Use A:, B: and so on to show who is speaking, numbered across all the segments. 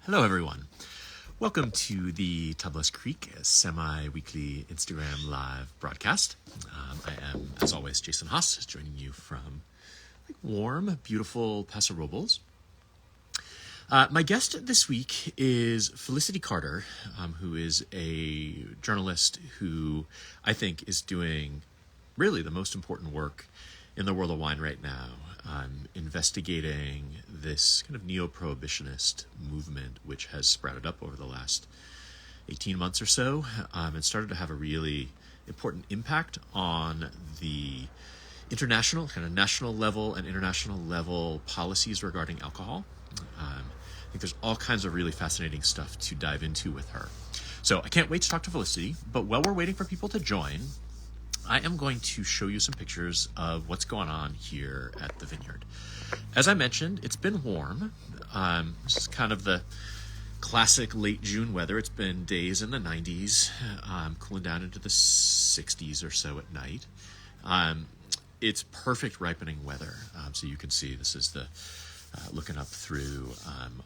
A: Hello, everyone. Welcome to the Tablas Creek semi-weekly Instagram live broadcast. I am, as always, Jason Haas, joining you from warm, beautiful Paso Robles. My guest this week is Felicity Carter, who is a journalist who I think is doing really the most important work in the world of wine right now, investigating this kind of neo-prohibitionist movement which has sprouted up over the last 18 months or so, and started to have a really important impact on the international, kind of national level and international level policies regarding alcohol. I think there's all kinds of really fascinating stuff to dive into with her. So I can't wait to talk to Felicity, but while we're waiting for people to join, I am going to show you some pictures of what's going on here at the vineyard. As I mentioned, it's been warm. This is kind of the classic late June weather. It's been days in the 90s, cooling down into the 60s or so at night. It's perfect ripening weather. So you can see this is the looking up through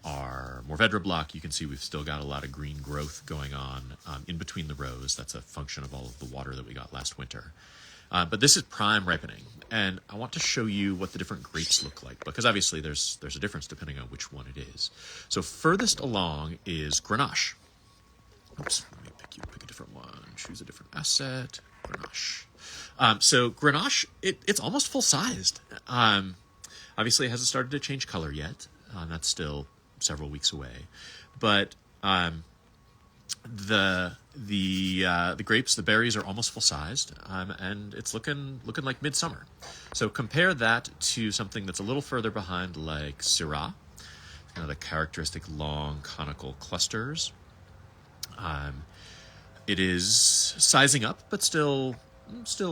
A: our Mourvedre block. You can see we've still got a lot of green growth going on in between the rows. That's a function of all of the water that we got last winter. But this is prime ripening, and I want to show you what the different grapes look like, because obviously there's a difference depending on which one it is. So furthest along is Grenache. Oops, let me pick a different one. Choose a different asset. Grenache. So Grenache, it's almost full-sized. Obviously, it hasn't started to change color yet. That's still several weeks away. But the grapes, the berries are almost full-sized, and it's looking like midsummer. So compare that to something that's a little further behind, like Syrah, kind of the characteristic long conical clusters. It is sizing up, but still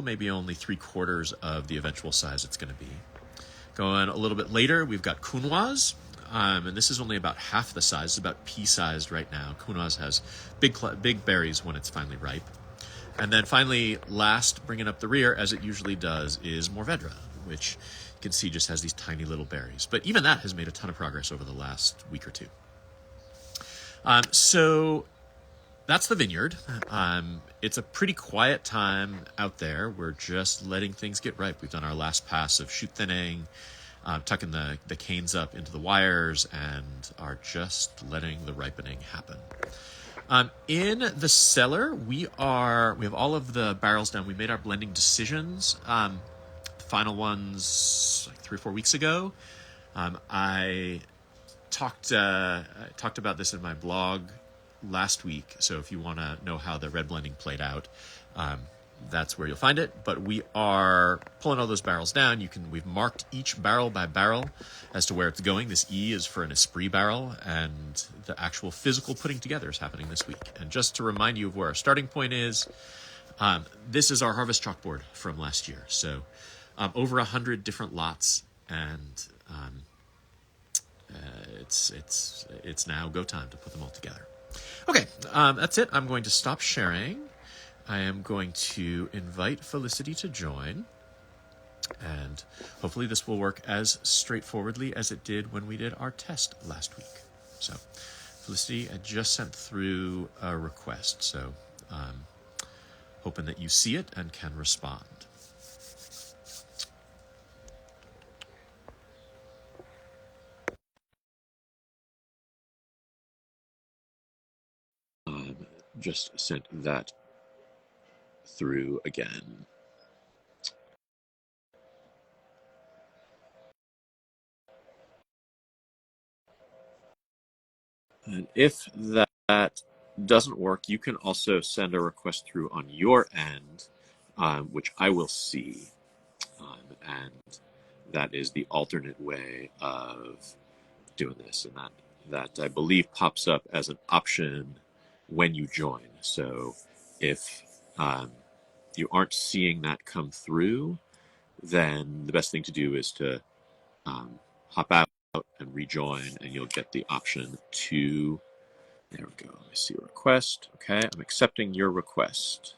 A: maybe only 3/4 of the eventual size it's going to be. Going a little bit later, we've got Counoise, and this is only about half the size. It's about pea-sized right now. Counoise has big berries when it's finally ripe. And then finally, last, bringing up the rear, as it usually does, is Mourvedre, which you can see just has these tiny little berries. But even that has made a ton of progress over the last week or two. So that's the vineyard. It's a pretty quiet time out there. We're just letting things get ripe. We've done our last pass of shoot thinning, tucking the canes up into the wires, and are just letting the ripening happen. In the cellar, we have all of the barrels down. We made our blending decisions. The final ones like 3 or 4 weeks ago. I talked about this in my blog last week, so if you want to know how the red blending played out, that's where you'll find it. But we are pulling all those barrels down. We've marked each barrel by barrel as to where it's going. This E is for an Esprit barrel, and the actual physical putting together is happening this week. And just to remind you of where our starting point is, this is our harvest chalkboard from last year. So over 100 different lots, and it's now go time to put them all together. Okay, that's it. I'm going to stop sharing. I am going to invite Felicity to join, and hopefully this will work as straightforwardly as it did when we did our test last week. So, Felicity, I just sent through a request, so hoping that you see it and can respond. Just sent that through again. And if that doesn't work, you can also send a request through on your end, which I will see. And that is the alternate way of doing this. And that I believe pops up as an option when you join. So if you aren't seeing that come through, then the best thing to do is to hop out and rejoin, and you'll get the option to, there we go, let me see, request. Okay, I'm accepting your request.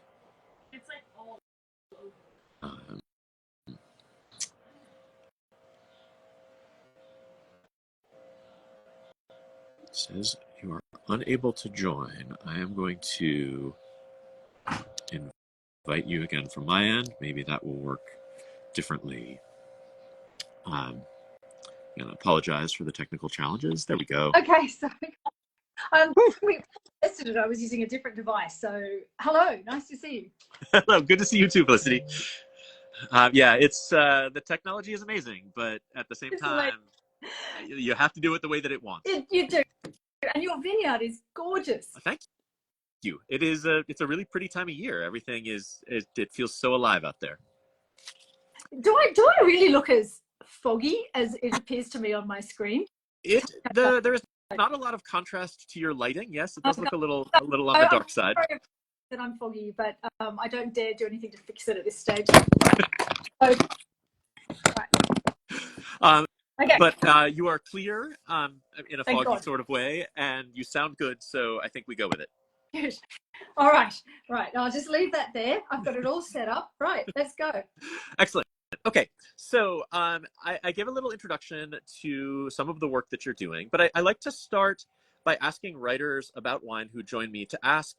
A: Says you are unable to join. I am going to invite you again from my end. Maybe that will work differently. And I apologize for the technical challenges. There we go.
B: Okay, sorry. We tested it. I was using a different device. So, hello, nice to see you.
A: Hello, good to see you too, Felicity. Yeah, it's the technology is amazing, but at the same time, you have to do it the way that it wants.
B: You do, and your vineyard is gorgeous.
A: Thank you. It's a really pretty time of year. Everything it feels so alive out there.
B: Do I really look as foggy as it appears to me on my screen?
A: There is not a lot of contrast to your lighting. Yes, it does look a little on the dark side.
B: Sorry that I'm foggy, but I don't dare do anything to fix it at this stage. So, right. Okay.
A: But you are clear in a
B: Thank
A: foggy
B: God.
A: sort of way, and you sound good, so I think we go with it.
B: Good. All right. I'll just leave that there. I've got it all set up. Right, let's go.
A: Excellent. Okay, so I gave a little introduction to some of the work that you're doing, but I like to start by asking writers about wine who join me to ask,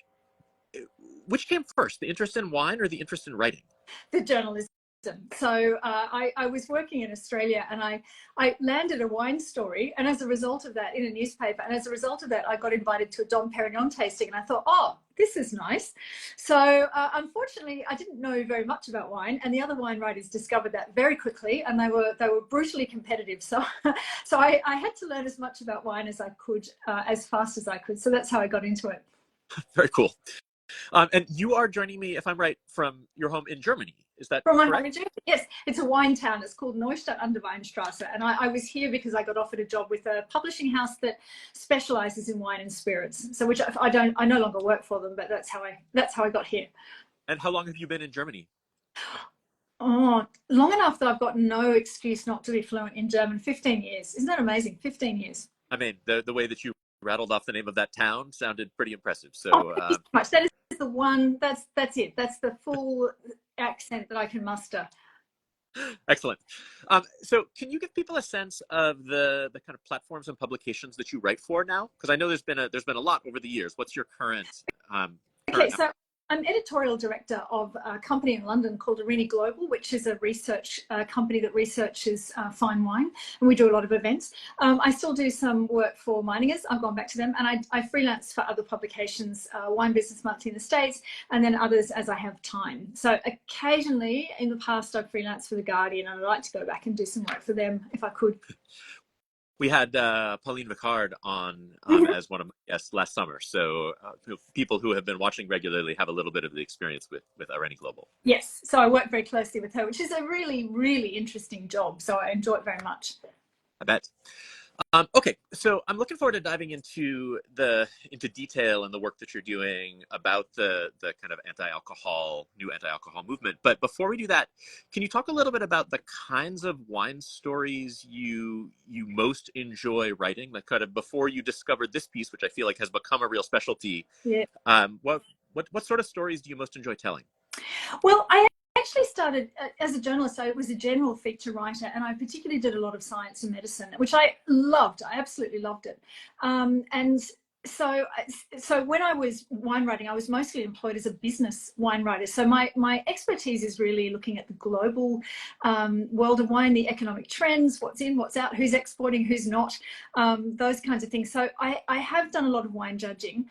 A: which came first, the interest in wine or the interest in writing?
B: The journalism. So I was working in Australia, and I landed a wine story, and as a result of that, in a newspaper, and as a result of that, I got invited to a Dom Perignon tasting, and I thought, oh, this is nice. So unfortunately, I didn't know very much about wine, and the other wine writers discovered that very quickly, and they were brutally competitive. So I had to learn as much about wine as I could, as fast as I could. So that's how I got into it.
A: Very cool. And you are joining me, if I'm right, from your home in Germany. Is that
B: from
A: correct?
B: my home in Germany? Yes, it's a wine town. It's called Neustadt an der Weinstraße, and I was here because I got offered a job with a publishing house that specializes in wine and spirits. So which I no longer work for them, but that's how I got here.
A: And how long have you been in Germany?
B: Oh, long enough that I've got no excuse not to be fluent in German. 15 years. Isn't that amazing? 15 years.
A: I mean, the way that you rattled off the name of that town sounded pretty impressive. So
B: thank you so much. That is the one. That's it. That's the full accent that I can muster.
A: Excellent. So can you give people a sense of the kind of platforms and publications that you write for now? Because I know there's been a lot over the years. What's your current?
B: Okay, so I'm editorial director of a company in London called Rein Global, which is a research company that researches fine wine, and we do a lot of events. I still do some work for Miningers. I've gone back to them, and I freelance for other publications, Wine Business Monthly in the States, and then others as I have time. So occasionally, in the past, I've freelanced for The Guardian, and I'd like to go back and do some work for them if I could.
A: We had Pauline Vicard on as one of my guests last summer. So people who have been watching regularly have a little bit of the experience with Rein Global.
B: Yes, so I work very closely with her, which is a really, really interesting job. So I enjoy it very much.
A: I bet. Okay, so I'm looking forward to diving into detail and the work that you're doing about the kind of new anti-alcohol movement. But before we do that, can you talk a little bit about the kinds of wine stories you most enjoy writing? Like kind of before you discovered this piece, which I feel like has become a real specialty.
B: Yeah.
A: What sort of stories do you most enjoy telling?
B: Well, I actually started as a journalist. I was a general feature writer, and I particularly did a lot of science and medicine, which I loved. I absolutely loved it. And so when I was wine writing, I was mostly employed as a business wine writer. So my expertise is really looking at the global world of wine, the economic trends, what's in, what's out, who's exporting, who's not, those kinds of things. So I have done a lot of wine judging,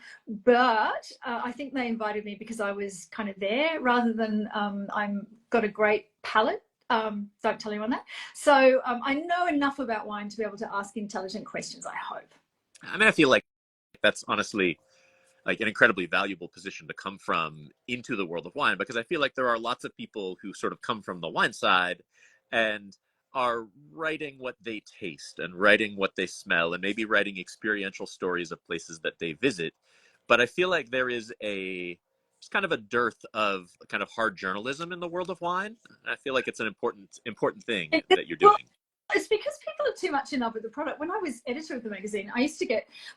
B: but I think they invited me because I was kind of there rather than I'm got a great palate. Don't tell anyone that. So I know enough about wine to be able to ask intelligent questions, I hope.
A: I mean, I feel like that's honestly like an incredibly valuable position to come from into the world of wine, because I feel like there are lots of people who sort of come from the wine side and are writing what they taste and writing what they smell and maybe writing experiential stories of places that they visit. But I feel like there is just kind of a dearth of kind of hard journalism in the world of wine. I feel like it's an important thing that you're doing.
B: it's because people are too much in love with the product. When I was editor of the magazine, I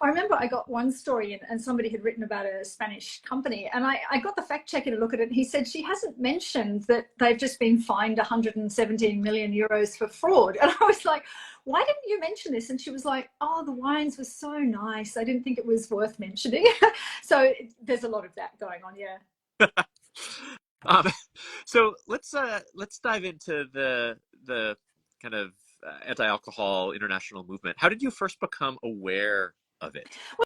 B: remember I got one story and somebody had written about a Spanish company, and I got the fact checker to look at it, and he said she hasn't mentioned that they've just been fined 117 million euros for fraud. And I was like, why didn't you mention this? And she was like, oh, the wines were so nice, I didn't think it was worth mentioning. So there's a lot of that going on, yeah.
A: um, so let's dive into the kind of anti-alcohol international movement. How did you first become aware of it?
B: Well,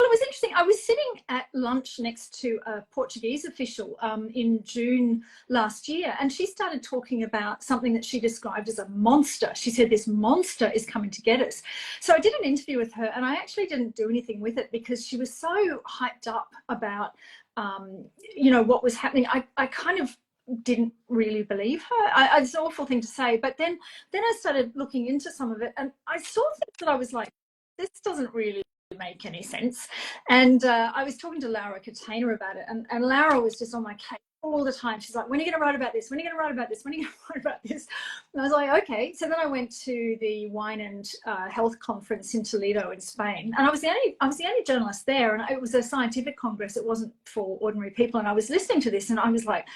B: it was interesting. I was sitting at lunch next to a Portuguese official in June last year, and she started talking about something that she described as a monster. She said, this monster is coming to get us. So I did an interview with her, and I actually didn't do anything with it because she was so hyped up about, what was happening. I kind of didn't really believe her. It's an awful thing to say, but then I started looking into some of it, and I saw things that I was like, this doesn't really make any sense. And I was talking to Laura Catena about it, and Laura was just on my case all the time. She's like, when are you going to write about this? When are you going to write about this? When are you going to write about this? And I was like, okay. So then I went to the Wine and Health Conference in Toledo in Spain, and I was the only journalist there, and it was a scientific congress. It wasn't for ordinary people, and I was listening to this, and I was like,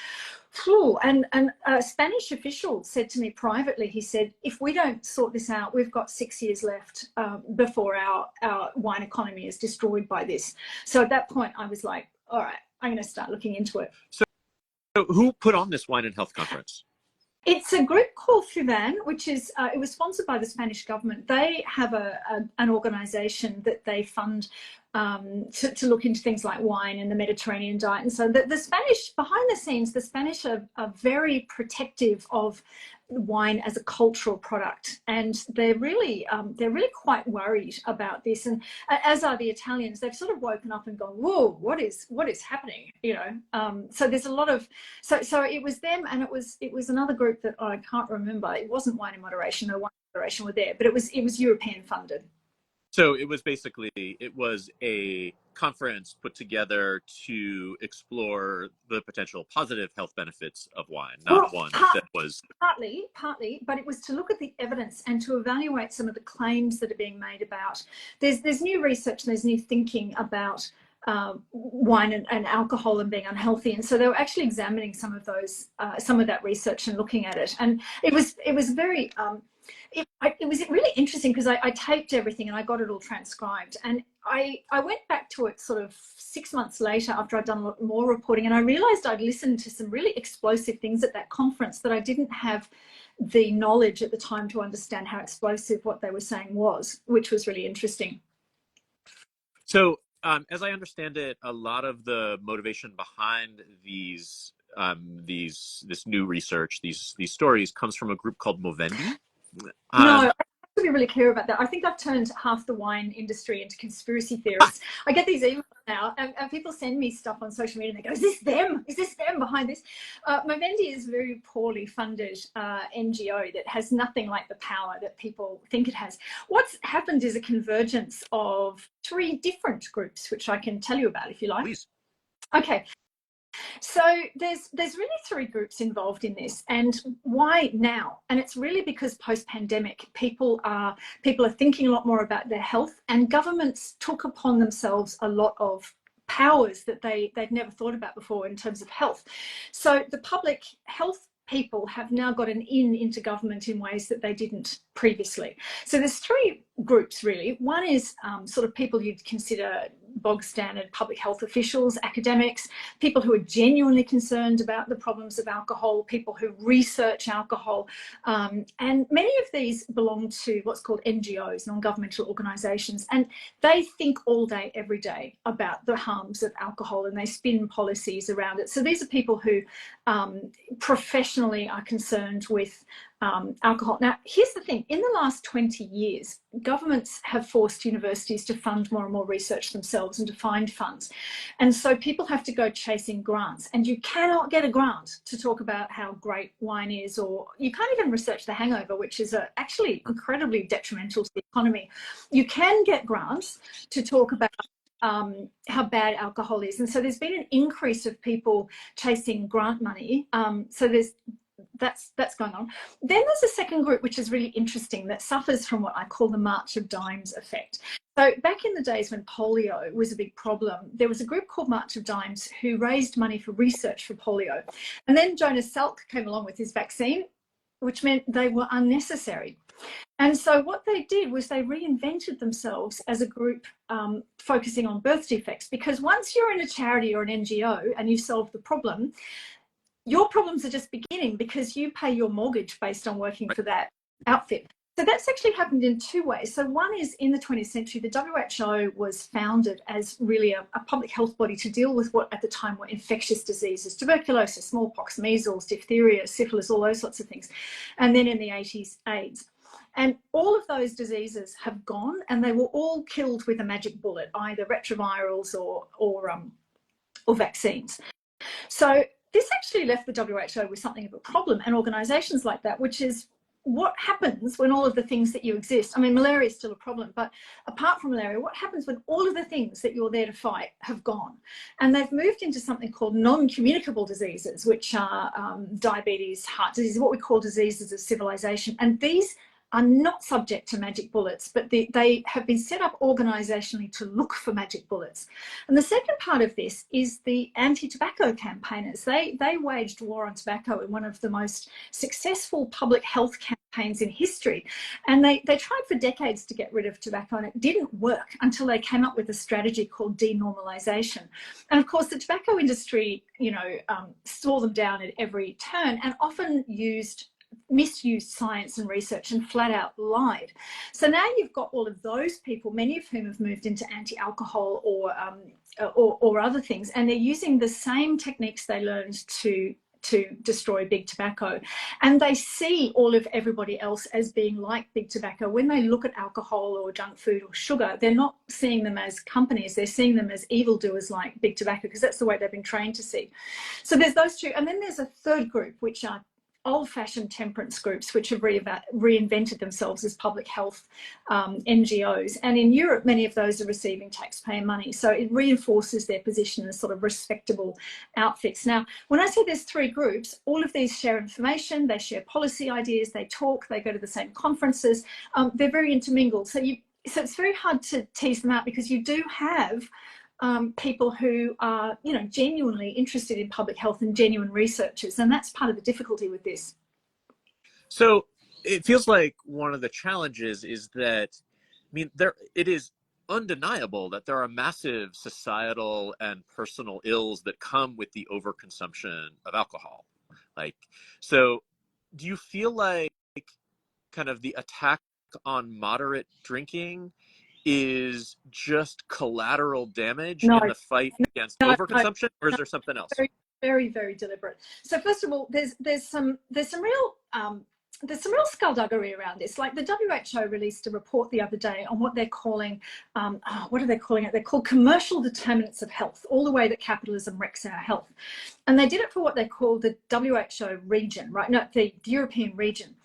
B: phew. And a Spanish official said to me privately, he said, if we don't sort this out, we've got 6 years left before our wine economy is destroyed by this. So at that point, I was like, all right, I'm going to start looking into it.
A: So who put on this Wine and Health Conference?
B: It's a group called FUVAN, which is, it was sponsored by the Spanish government. They have an organisation that they fund to look into things like wine and the Mediterranean diet. And so the Spanish, behind the scenes, the Spanish are very protective of wine as a cultural product, and they're really quite worried about this, and as are the Italians. They've sort of woken up and gone, whoa, what is happening, so there's a lot of so it was them, and it was another group that I can't remember. It wasn't Wine in Moderation, no, Wine in Moderation were there, but it was European funded.
A: So it was a conference put together to explore the potential positive health benefits of wine, not one that was...
B: Partly, but it was to look at the evidence and to evaluate some of the claims that are being made about... There's new research and there's new thinking about wine and alcohol and being unhealthy, and so they were actually examining some of that research and looking at it, and it was very... It was really interesting because I taped everything and I got it all transcribed, and I went back to it sort of 6 months later after I'd done a lot more reporting, and I realized I'd listened to some really explosive things at that conference that I didn't have the knowledge at the time to understand how explosive what they were saying was, which was really interesting.
A: So as I understand it, a lot of the motivation behind this new research, these stories, comes from a group called Movendi.
B: No, I have to be really clear about that. I think I've turned half the wine industry into conspiracy theorists. I get these emails now, and people send me stuff on social media, and they go, is this them? Is this them behind this? Movendi is a very poorly funded NGO that has nothing like the power that people think it has. What's happened is a convergence of 3 different groups, which I can tell you about if you like.
A: Please.
B: Okay. So there's really 3 groups involved in this, and why now? And it's really because post-pandemic people are thinking a lot more about their health, and governments took upon themselves a lot of powers that they'd never thought about before in terms of health. So the public health people have now got an into government in ways that they didn't previously. So there's 3 groups really. One is sort of people you'd consider bog standard public health officials, academics, people who are genuinely concerned about the problems of alcohol, people who research alcohol, and many of these belong to what's called NGOs, non-governmental organisations, and they think all day, every day about the harms of alcohol, and they spin policies around it. So these are people who professionally are concerned with alcohol. Now, here's the thing. In the last 20 years, governments have forced universities to fund more and more research themselves and to find funds. And so people have to go chasing grants. And you cannot get a grant to talk about how great wine is, or you can't even research the hangover, which is actually incredibly detrimental to the economy. You can get grants to talk about how bad alcohol is. And so there's been an increase of people chasing grant money. So that's going on. Then there's a second group which is really interesting that suffers from what I call the March of Dimes effect. So back in the days when polio was a big problem, there was a group called March of Dimes who raised money for research for polio. And then Jonas Salk came along with his vaccine, which meant they were unnecessary. And so what they did was they reinvented themselves as a group focusing on birth defects, because once you're in a charity or an NGO and you solve the problem, your problems are just beginning because you pay your mortgage based on working for that outfit. So that's actually happened in two ways. So one is, in the 20th century, the WHO was founded as really a public health body to deal with what at the time were infectious diseases: tuberculosis, smallpox, measles, diphtheria, syphilis, all those sorts of things. And then in the 80s, AIDS. And all of those diseases have gone, and they were all killed with a magic bullet, either retrovirals or vaccines. So this actually left the WHO with something of a problem, and organisations like that, which is what happens when all of the things that you exist. I mean, malaria is still a problem, but apart from malaria, what happens when all of the things that you're there to fight have gone? And they've moved into something called non-communicable diseases, which are diabetes, heart disease, what we call diseases of civilization. And these are not subject to magic bullets, but they have been set up organisationally to look for magic bullets. And the second part of this is the anti-tobacco campaigners. They waged war on tobacco in one of the most successful public health campaigns in history. And they tried for decades to get rid of tobacco, and it didn't work until they came up with a strategy called denormalisation. And of course, the tobacco industry, saw them down at every turn and often misused science and research and flat out lied. So now you've got all of those people, many of whom have moved into anti-alcohol or other things, and they're using the same techniques they learned to destroy big tobacco, and they see all of everybody else as being like big tobacco. When they look at alcohol or junk food or sugar, they're not seeing them as companies, they're seeing them as evildoers like big tobacco, because that's the way they've been trained to see. So there's those two, and then there's a third group, which are old-fashioned temperance groups, which have reinvented themselves as public health NGOs. And in Europe, many of those are receiving taxpayer money. So it reinforces their position as sort of respectable outfits. Now, when I say there's three groups, all of these share information, they share policy ideas, they talk, they go to the same conferences. They're very intermingled. So it's very hard to tease them out, because you do have people who are, genuinely interested in public health and genuine researchers. And that's part of the difficulty with this.
C: So it feels like one of the challenges is that, it is undeniable that there are massive societal and personal ills that come with the overconsumption of alcohol. So do you feel like kind of the attack on moderate drinking is just collateral damage in the fight against overconsumption, or is there something else?
B: Very, very, very deliberate. So first of all, there's some real skullduggery around this. Like, the WHO released a report the other day on what they're calling, what are they calling it? They're called commercial determinants of health, all the way that capitalism wrecks our health. And they did it for what they call the WHO region, right? No, the European region.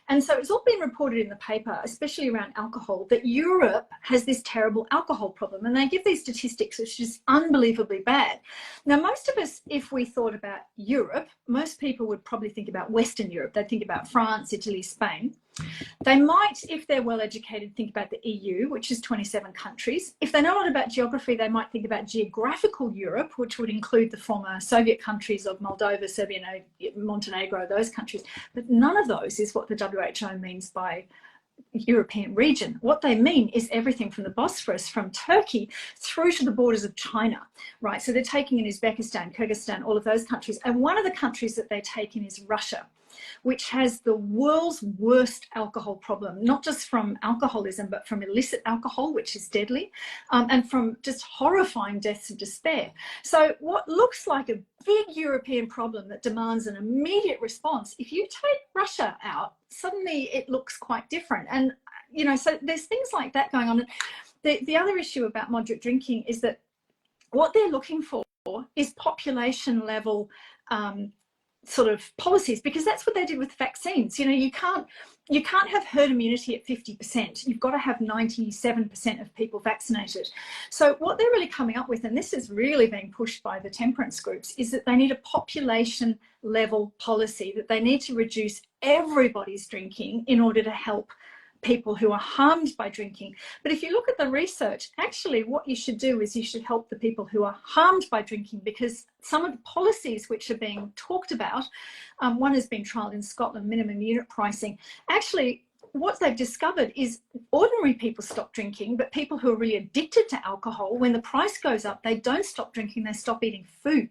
B: And so it's all been reported in the paper, especially around alcohol, that Europe has this terrible alcohol problem. And they give these statistics, which is unbelievably bad. Now, most of us, if we thought about Europe, most people would probably think about Western Europe. They'd think about France, Italy, Spain. They might, if they're well educated, think about the EU, which is 27 countries. If they know a lot about geography, they might think about geographical Europe, which would include the former Soviet countries of Moldova, Serbia, Montenegro, those countries. But none of those is what the WHO means by European region. What they mean is everything from the Bosphorus, from Turkey through to the borders of China, right? So they're taking in Uzbekistan, Kyrgyzstan, all of those countries. And one of the countries that they take in is Russia, which has the world's worst alcohol problem, not just from alcoholism, but from illicit alcohol, which is deadly, and from just horrifying deaths of despair. So what looks like a big European problem that demands an immediate response, if you take Russia out, suddenly it looks quite different. And, so there's things like that going on. The other issue about moderate drinking is that what they're looking for is population level sort of policies, because that's what they did with vaccines. You know, you can't have herd immunity at 50%. You've got to have 97% of people vaccinated. So what they're really coming up with, and this is really being pushed by the temperance groups, is that they need a population level policy, that they need to reduce everybody's drinking in order to help people who are harmed by drinking. But if you look at the research, actually what you should do is you should help the people who are harmed by drinking, because some of the policies which are being talked about, one has been trialled in Scotland, minimum unit pricing. Actually, what they've discovered is ordinary people stop drinking, but people who are really addicted to alcohol, when the price goes up, they don't stop drinking, they stop eating food.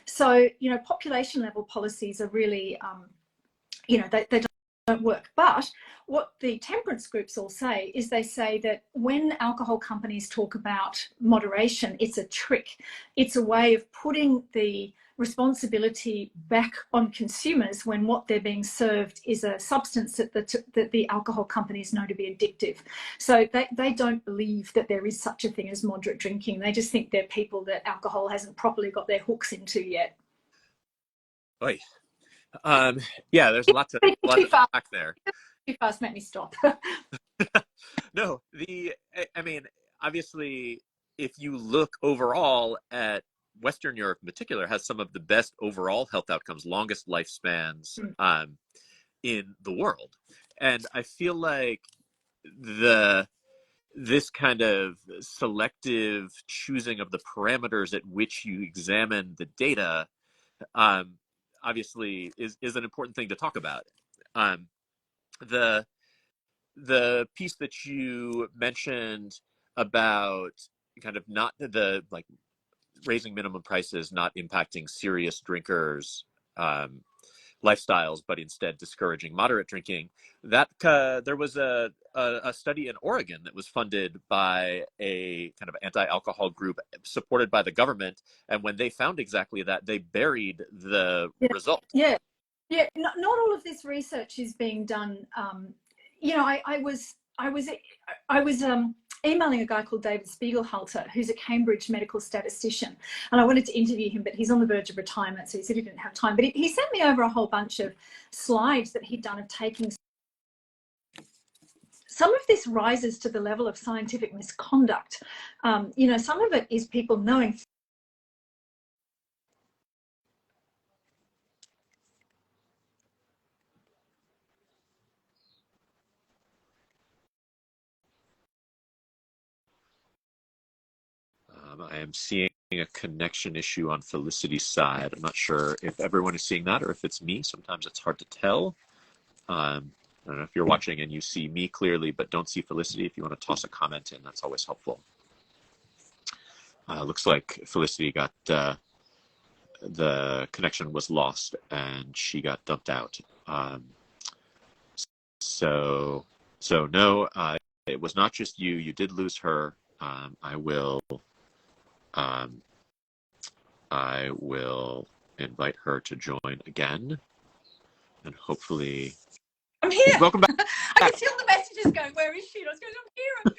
B: So, you know, population level policies are really, you know, they don't work. But what the temperance groups all say is they say that when alcohol companies talk about moderation, it's a trick. It's a way of putting the responsibility back on consumers when what they're being served is a substance that the alcohol companies know to be addictive. So they don't believe that there is such a thing as moderate drinking. They just think they're people that alcohol hasn't properly got their hooks into yet.
C: Oy. Yeah, there's lots of back there.
B: Too fast, make me stop.
C: No, I mean, obviously, if you look overall at Western Europe in particular, has some of the best overall health outcomes, longest lifespans in the world. And I feel like this kind of selective choosing of the parameters at which you examine the data obviously is an important thing to talk about. The piece that you mentioned about kind of not the like raising minimum prices, not impacting serious drinkers' lifestyles, but instead discouraging moderate drinking. That there was a study in Oregon that was funded by a kind of anti-alcohol group supported by the government, and when they found exactly that, they buried the result.
B: Yeah. Not all of this research is being done. You know, I was emailing a guy called David Spiegelhalter, who's a Cambridge medical statistician, and I wanted to interview him, but he's on the verge of retirement, so he said he didn't have time. But he sent me over a whole bunch of slides that he'd done of taking. Some of this rises to the level of scientific misconduct. You know, some of it is people knowing.
C: I am seeing a connection issue on Felicity's side. I'm not sure if everyone is seeing that or if it's me. Sometimes it's hard to tell. I don't know if you're watching and you see me clearly, but don't see Felicity. If you want to toss a comment in, that's always helpful. Looks like Felicity got, the connection was lost and she got dumped out. So no, it was not just you. You did lose her. I will invite her to join again, and hopefully.
B: I'm here.
C: Welcome back.
B: I can feel the messages going. Where is she? And I was going, I'm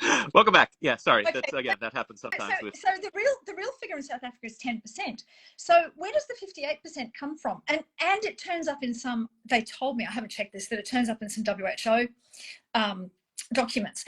B: here.
C: Welcome back. Yeah, sorry.
B: Okay.
C: That's again that happens sometimes.
B: So the real figure in South Africa is 10%. So where does the 58% come from? And it turns up in some. They told me, I haven't checked this, that it turns up in some WHO documents.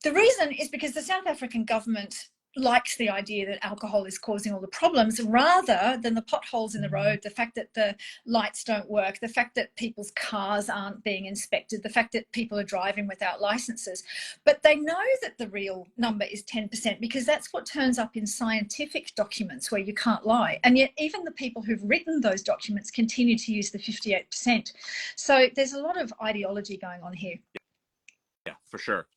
B: The reason is because the South African government likes the idea that alcohol is causing all the problems, rather than the potholes in the road, the fact that the lights don't work, the fact that people's cars aren't being inspected, the fact that people are driving without licenses. But they know that the real number is 10% because that's what turns up in scientific documents where you can't lie. And yet even the people who've written those documents continue to use the 58%. So there's a lot of ideology going on here.
C: Yeah, for sure.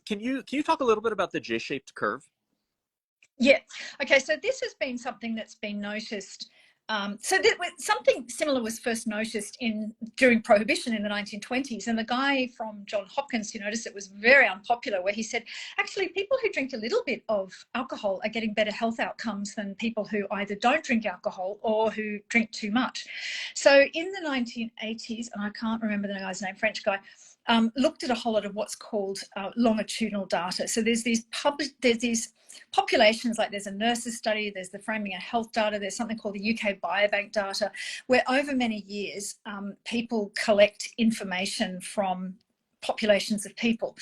C: Can you talk a little bit about the J-shaped curve?
B: Yeah. Okay. So this has been something that's been noticed. Something similar was first noticed during Prohibition in the 1920s, and the guy from Johns Hopkins who noticed it was very unpopular, where he said, actually, people who drink a little bit of alcohol are getting better health outcomes than people who either don't drink alcohol or who drink too much. So in the 1980s, and I can't remember the guy's name, French guy, looked at a whole lot of what's called longitudinal data. So there's these populations, like there's a nurses study, there's the Framingham Health data, there's something called the UK Biobank data, where over many years people collect information from populations of people.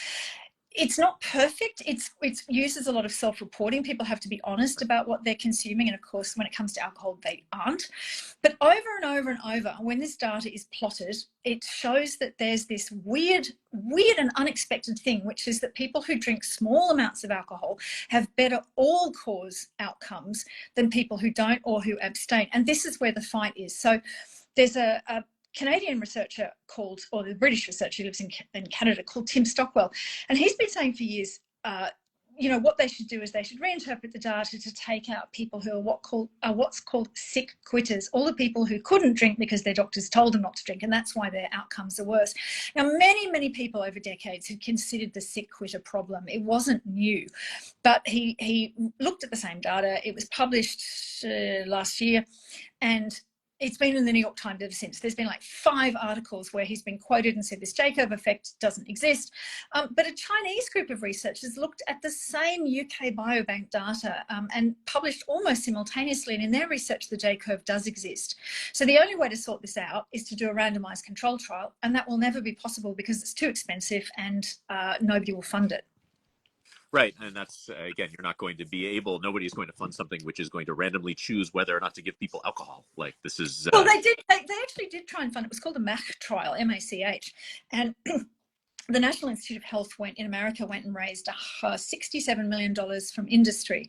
B: It's not perfect. It uses a lot of self-reporting. People have to be honest about what they're consuming. And of course, when it comes to alcohol, they aren't. But over and over and over, when this data is plotted, it shows that there's this weird and unexpected thing, which is that people who drink small amounts of alcohol have better all-cause outcomes than people who don't or who abstain. And this is where the fight is. So there's a Canadian researcher called, or the British researcher who lives in Canada, called Tim Stockwell. And he's been saying for years, what they should do is they should reinterpret the data to take out people who are what's called sick quitters, all the people who couldn't drink because their doctors told them not to drink, and that's why their outcomes are worse. Now, many people over decades had considered the sick quitter problem. It wasn't new, but he looked at the same data. It was published last year, and it's been in the New York Times ever since. There's been like 5 articles where he's been quoted and said this J-curve effect doesn't exist. But a Chinese group of researchers looked at the same UK Biobank data and published almost simultaneously. And in their research, the J-curve does exist. So the only way to sort this out is to do a randomized control trial. And that will never be possible because it's too expensive and nobody will fund it.
C: Right, and that's, again, you're not going to be able, nobody's going to fund something which is going to randomly choose whether or not to give people alcohol. Like, this is...
B: Well, they actually did try and fund it. It was called the MACH trial, M-A-C-H. And the National Institute of Health in America went and raised $67 million from industry.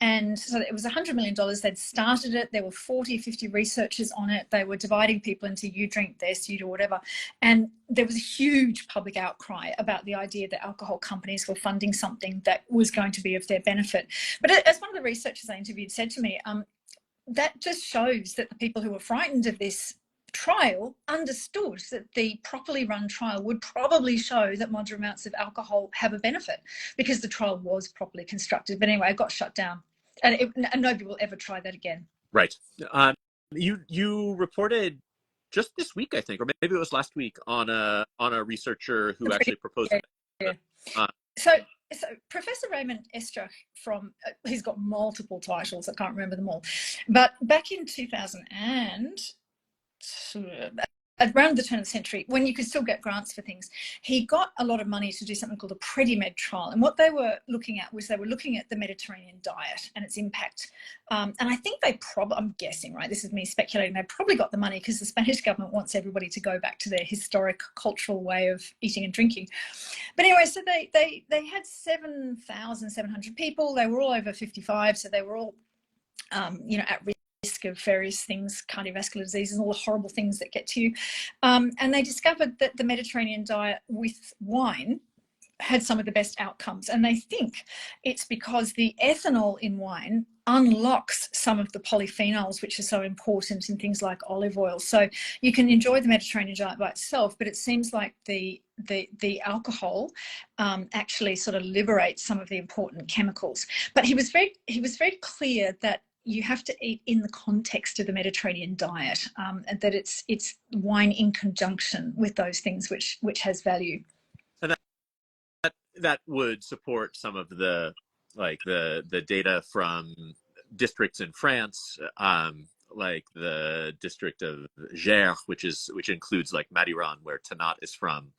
B: And so it was $100 million. They'd started it. There were 40, 50 researchers on it. They were dividing people into you drink this, you do whatever. And there was a huge public outcry about the idea that alcohol companies were funding something that was going to be of their benefit. But as one of the researchers I interviewed said to me, that just shows that the people who were frightened of this trial understood that the properly run trial would probably show that moderate amounts of alcohol have a benefit because the trial was properly constructed. But anyway, it got shut down, and nobody will ever try that again.
C: Right. You reported just this week, I think, or maybe it was last week, on a researcher who actually proposed it.
B: Yeah. So Professor Raymond Estrach he's got multiple titles, I can't remember them all, but back in 2000 around the turn of the century, when you could still get grants for things, he got a lot of money to do something called a PREDIMED trial. And what they were looking at was the Mediterranean diet and its impact. And I think I'm guessing, right, this is me speculating, they probably got the money because the Spanish government wants everybody to go back to their historic cultural way of eating and drinking. But anyway, so they had 7,700 people. They were all over 55, so they were all, at risk of various things, cardiovascular diseases, all the horrible things that get to you. And they discovered that the Mediterranean diet with wine had some of the best outcomes. And they think it's because the ethanol in wine unlocks some of the polyphenols, which are so important in things like olive oil. So you can enjoy the Mediterranean diet by itself, but it seems like the alcohol actually sort of liberates some of the important chemicals. But he was very clear that you have to eat in the context of the Mediterranean diet, and that it's wine in conjunction with those things which has value.
C: And that would support some of the data from districts in France, like the district of Gers, which includes like Madiran, where Tanat is from,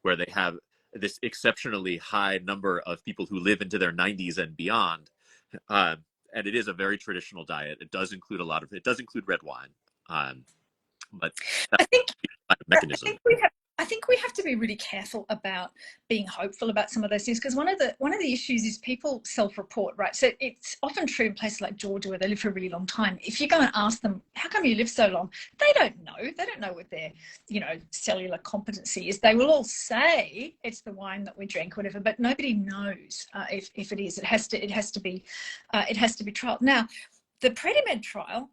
C: where they have this exceptionally high number of people who live into their 90s and beyond. And it is a very traditional diet. It does include red wine, but that's a mechanism.
B: I think we have to be really careful about being hopeful about some of those things, because one of the issues is people self-report, right? So it's often true in places like Georgia where they live for a really long time. If you go and ask them, how come you live so long? They don't know. They don't know what their, cellular competency is. They will all say it's the wine that we drink, whatever, but nobody knows if it is. It has to be trialed. Now, the PREDIMED trial,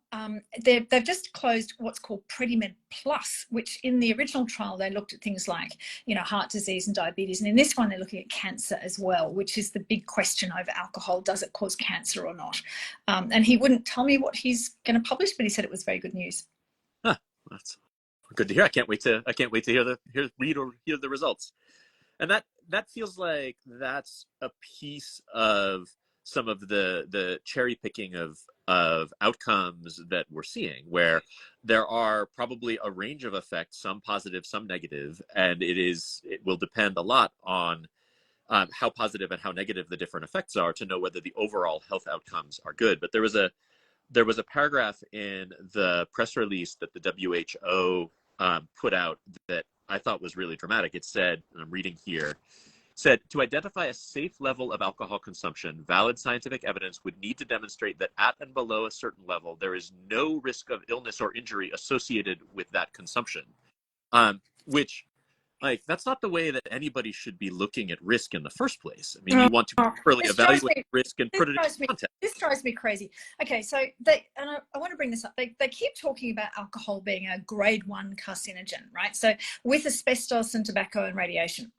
B: they've just closed what's called PREDIMED Plus, which in the original trial, they looked at things like, heart disease and diabetes. And in this one, they're looking at cancer as well, which is the big question over alcohol. Does it cause cancer or not? And he wouldn't tell me what he's going to publish, but he said it was very good news.
C: Huh, that's Good to hear. I can't wait to read or hear the results. And that feels like that's a piece of some of the cherry picking of outcomes that we're seeing, where there are probably a range of effects, some positive, some negative, and it will depend a lot on how positive and how negative the different effects are to know whether the overall health outcomes are good. But there was a paragraph in the press release that the WHO put out that I thought was really dramatic. It said, and I'm reading here, said, to identify a safe level of alcohol consumption, valid scientific evidence would need to demonstrate that at and below a certain level, there is no risk of illness or injury associated with that consumption. Which, like, that's not the way that anybody should be looking at risk in the first place. I mean, you want to properly evaluate risk and put it in context.
B: This drives me crazy. Okay, so I want to bring this up. They keep talking about alcohol being a grade 1 carcinogen, right? So with asbestos and tobacco and radiation.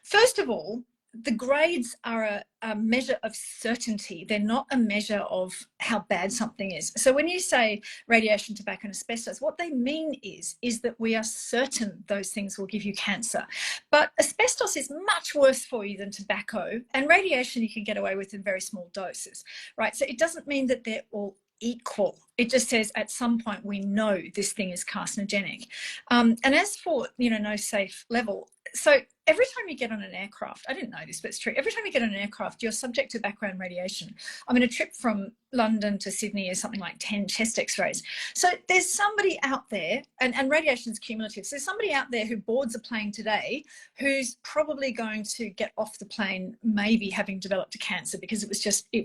B: First of all, the grades are a measure of certainty. They're not a measure of how bad something is. So when you say radiation, tobacco, and asbestos, what they mean is that we are certain those things will give you cancer. But asbestos is much worse for you than tobacco, and radiation you can get away with in very small doses, right? So it doesn't mean that they're all equal. It just says at some point we know this thing is carcinogenic. And as for, no safe level, so every time you get on an aircraft, I didn't know this, but it's true. Every time you get on an aircraft, you're subject to background radiation. I mean, a trip from London to Sydney is something like 10 chest x-rays. So there's somebody out there, and radiation's cumulative. So there's somebody out there who boards a plane today who's probably going to get off the plane, maybe having developed a cancer because it was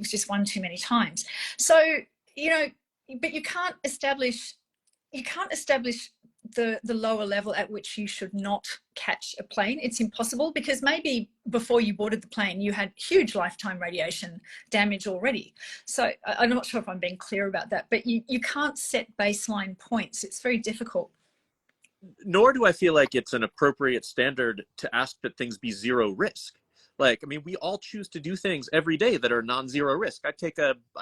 B: just one too many times. So, but you can't establish the lower level at which you should not catch a plane. It's impossible because maybe before you boarded the plane, you had huge lifetime radiation damage already. So I'm not sure if I'm being clear about that, but you can't set baseline points. It's very difficult.
C: Nor do I feel like it's an appropriate standard to ask that things be zero risk. Like, I mean, we all choose to do things every day that are non-zero risk. I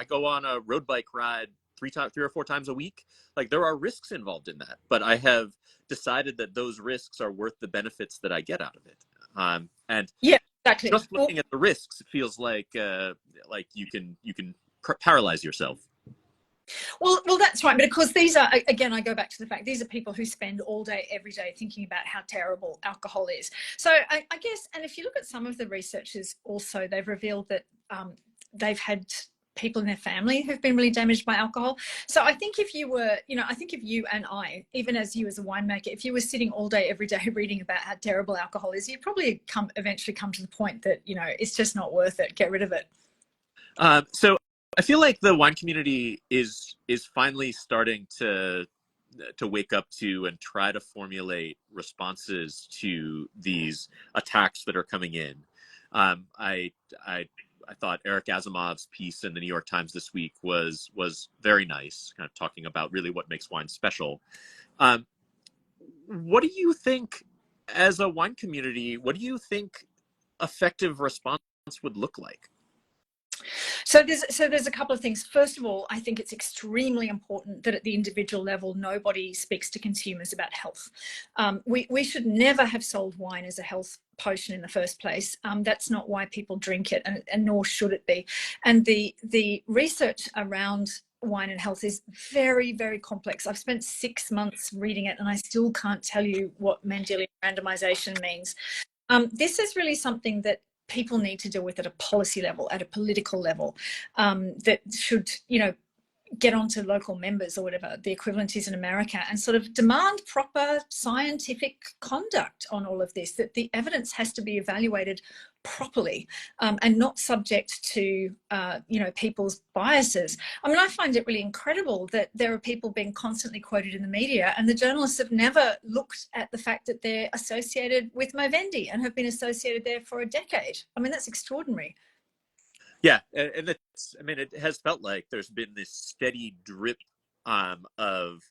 C: go on a road bike ride 3 or 4 times a week. Like, there are risks involved in that, but I have decided that those risks are worth the benefits that I get out of it. And
B: yeah, exactly.
C: Just looking at the risks, it feels like you can paralyze yourself.
B: Well, that's right. But of course, these are, again, I go back to the fact these are people who spend all day, every day thinking about how terrible alcohol is. So I guess, and if you look at some of the researchers also, they've revealed that they've had people in their family who've been really damaged by alcohol. So I think if you were, I think if you and I, even as you as a winemaker, if you were sitting all day, every day reading about how terrible alcohol is, you'd probably eventually come to the point that, it's just not worth it. Get rid of it.
C: So I feel like the wine community is finally starting to wake up to and try to formulate responses to these attacks that are coming in. I thought Eric Asimov's piece in the New York Times this week was very nice, kind of talking about really what makes wine special. What do you think, as a wine community, what do you think effective response would look like?
B: So there's a couple of things. First of all, I think it's extremely important that at the individual level, nobody speaks to consumers about health. We should never have sold wine as a health potion in the first place. That's not why people drink it, and nor should it be. And the research around wine and health is very, very complex. I've spent 6 months reading it, and I still can't tell you what Mendelian randomization means. This is really something that people need to deal with at a policy level, at a political level, that should, get onto local members or whatever the equivalent is in America, and sort of demand proper scientific conduct on all of this, that the evidence has to be evaluated properly, and not subject to, people's biases. I mean, I find it really incredible that there are people being constantly quoted in the media, and the journalists have never looked at the fact that they're associated with Movendi and have been associated there for a decade. I mean, that's extraordinary.
C: Yeah, and it has felt like there's been this steady drip of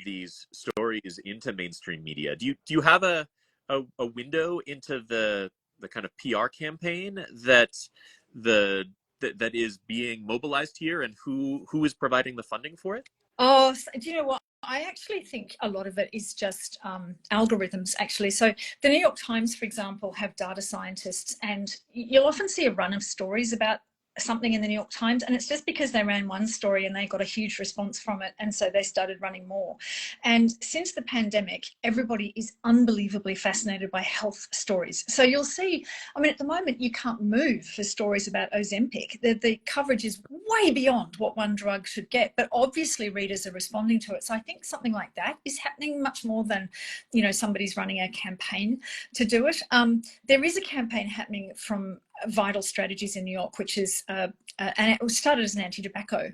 C: these stories into mainstream media. Do you have a window into the kind of PR campaign that is being mobilized here, and who is providing the funding for it?
B: Oh, do you know what? I actually think a lot of it is just algorithms, actually. So the New York Times, for example, have data scientists, and you'll often see a run of stories about something in the New York Times, and it's just because they ran one story and they got a huge response from it, and so they started running more. And since the pandemic, everybody is unbelievably fascinated by health stories. So you'll see, I mean, at the moment you can't move for stories about Ozempic. The coverage is way beyond what one drug should get, but obviously readers are responding to it. So I think something like that is happening much more than, you know, somebody's running a campaign to do it. There is a campaign happening from Vital Strategies in New York, which is and it was started as an anti-tobacco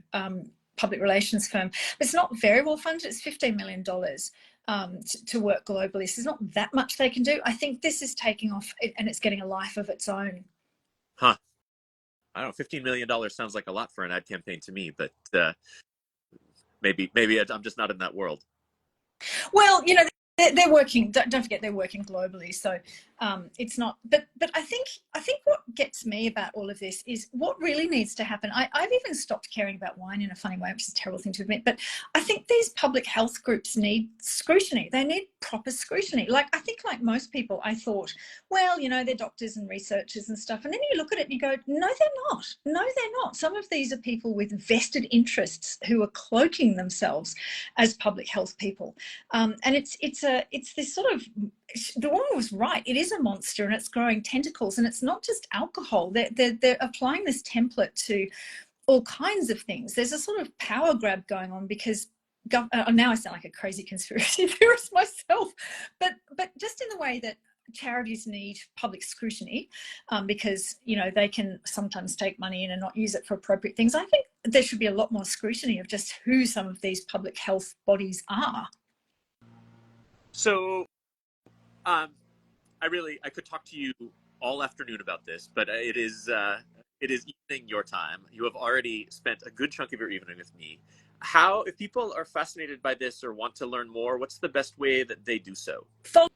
B: public relations firm. It's not very well funded. It's $15 million to work globally. So there's not that much they can do. I think this is taking off and it's getting a life of its own.
C: Huh. I don't know, $15 million sounds like a lot for an ad campaign to me, but maybe I'm just not in that world.
B: Well, you know, they're working. Don't forget, they're working globally. So it's not. But I think what gets me about all of this is what really needs to happen. I've even stopped caring about wine in a funny way, which is a terrible thing to admit. But I think these public health groups need scrutiny. They need proper scrutiny. Like, I think, like most people, I thought, well, you know, they're doctors and researchers and stuff. And then you look at it and you go, no, they're not. No, they're not. Some of these are people with vested interests who are cloaking themselves as public health people. And it's this sort of, the woman was right. It is a monster and it's growing tentacles, and it's not just alcohol. They're applying this template to all kinds of things. There's a sort of power grab going on because now I sound like a crazy conspiracy theorist myself, but just in the way that charities need public scrutiny because, you know, they can sometimes take money in and not use it for appropriate things. I think there should be a lot more scrutiny of just who some of these public health bodies are.
C: So, I could talk to you all afternoon about this, but it is evening your time. You have already spent a good chunk of your evening with me. How, if people are fascinated by this or want to learn more, what's the best way that they do so?
B: Follow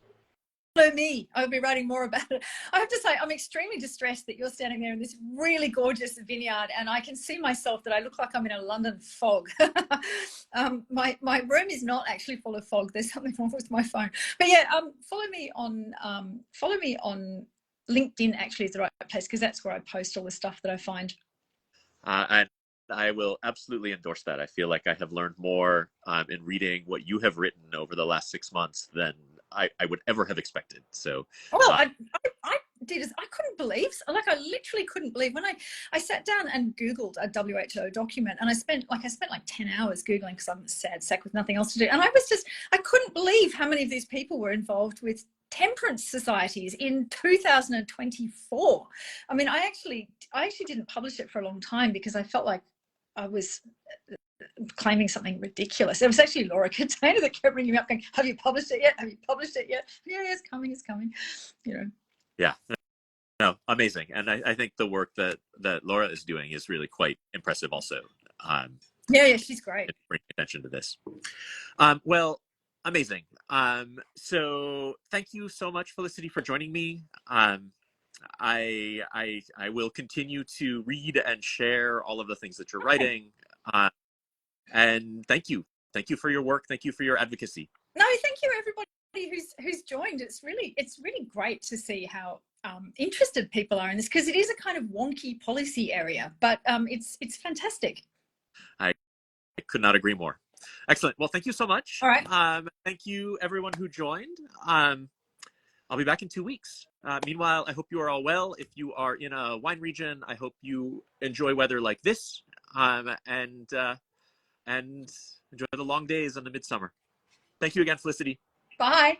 B: me. I'll be writing more about it. I have to say, I'm extremely distressed that you're standing there in this really gorgeous vineyard, and I can see myself that I look like I'm in a London fog. My room is not actually full of fog. There's something wrong with my phone. But yeah, follow me on LinkedIn. Actually, is the right place because that's where I post all the stuff that I find.
C: And I will absolutely endorse that. I feel like I have learned more in reading what you have written over the last 6 months than I would ever have expected. So,
B: I did. I couldn't believe, like, I literally couldn't believe when I sat down and Googled a WHO document, and I spent like 10 hours Googling because I'm a sad sack with nothing else to do. And I couldn't believe how many of these people were involved with temperance societies in 2024. I mean, I actually didn't publish it for a long time because I felt like I was claiming something ridiculous. It was actually Laura Katana that kept ringing me up going, have you published it yet? Have you published it yet? Yeah, it's coming, you know.
C: Yeah, no, amazing. And I think the work that Laura is doing is really quite impressive also.
B: Yeah, she's great.
C: Bring attention to this. Well, amazing. So thank you so much, Felicity, for joining me. I will continue to read and share all of the things that you're writing. And thank you for your work. Thank you for your advocacy.
B: No, thank you everybody who's joined. It's really great to see how interested people are in this, because it is a kind of wonky policy area, but it's fantastic.
C: I could not agree more. Excellent. Well, thank you so much.
B: All right.
C: Thank you everyone who joined. I'll be back in 2 weeks. Meanwhile, I hope you are all well. If you are in a wine region, I hope you enjoy weather like this, and enjoy the long days in the midsummer. Thank you again, Felicity.
B: Bye.